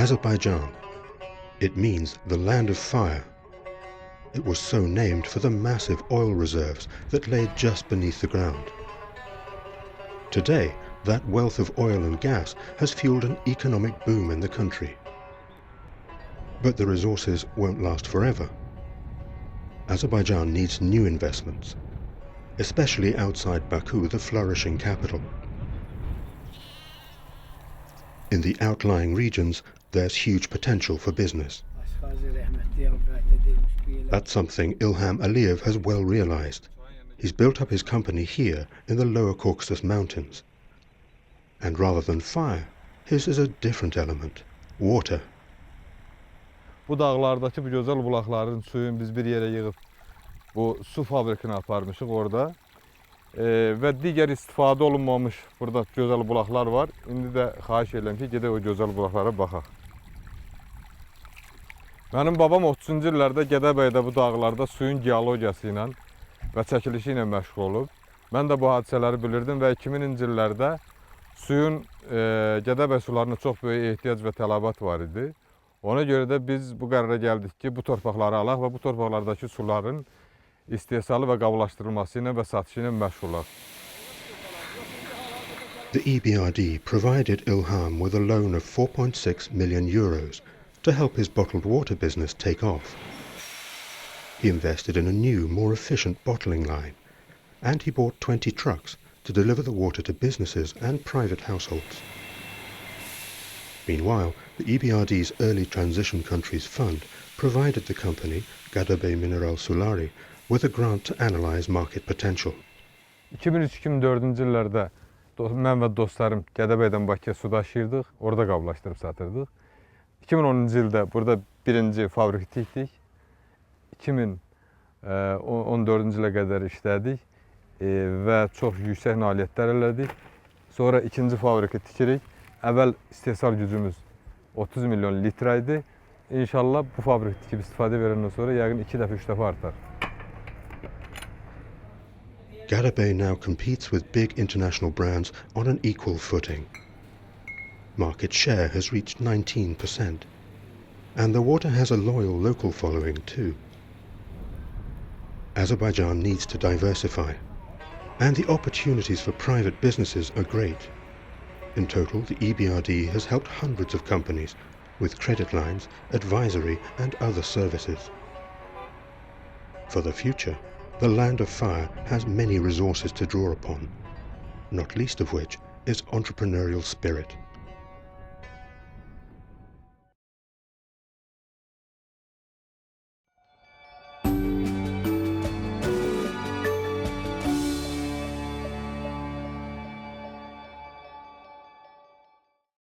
Azerbaijan. It means the land of fire. It was so named for the massive oil reserves that lay just beneath the ground. Today, that wealth of oil and gas has fueled an economic boom in the country. But the resources won't last forever. Azerbaijan needs new investments, especially outside Baku, the flourishing capital. In the outlying regions, there's huge potential for business. That's something Ilham Aliyev has well realized. He's built up his company here in the Lower Caucasus Mountains. And rather than fire, his is a different element, water. Bu dağlardaki bu gözəl bulaqların suyunu biz bir yerə yığıb bu su fabrikasına aparmışıq orada. Və digər istifadə olunmamış burada gözəl bulaqlar var. İndi də xahiş edirəm ki, gedək o gözəl bulaqlara baxaq. Mənim babam 30-cu illərdə Gədəbəydə bu dağlarda suyun geologiyası ilə və çəkilişi ilə məşğul olub. Mən də bu hadisələri bilirdim və 2000-ci illərdə suyun Gədəbəy sularına çox böyük ehtiyac və tələbat var idi. Ona görə də biz bu qərara gəldik ki, bu torpaqları alaq və bu torpaqlardakı suların istehsalı və qablaşdırılması ilə və satışı ilə məşğul olaq. The EBRD provided Ilham with a loan of 4.6 million euros to help his bottled water business take off. He invested in a new, more efficient bottling line, and he bought 20 trucks to deliver the water to businesses and private households. Meanwhile, the EBRD's Early Transition Countries Fund provided the company, Gədəbəy Mineral Suları, with a grant to analyze market potential. 2003-2004-cü illərdə mən və dostlarım Gədəbəydən Bakıya su daşıyırdıq, orada qablaşdırıb satırdıq. 2010-cu ildə burada birinci fabriki tikdik. 2014-cü ilə qədər işlədik və çox yüksək nailiyyətlər elədik. Sonra ikinci fabriki tikirik. Əvvəl istehsal gücümüz 30 milyon litre idi. İnşallah bu fabriki tikib istifadə verəndən sonra yəqin 2 dəfə, 3 dəfə artar. Gədəbəy now competes with big international brands on an equal footing. Market share has reached 19%, and the water has a loyal local following too. Azerbaijan needs to diversify, and the opportunities for private businesses are great. In total, the EBRD has helped hundreds of companies with credit lines, advisory, and other services. For the future, the Land of Fire has many resources to draw upon, not least of which is entrepreneurial spirit.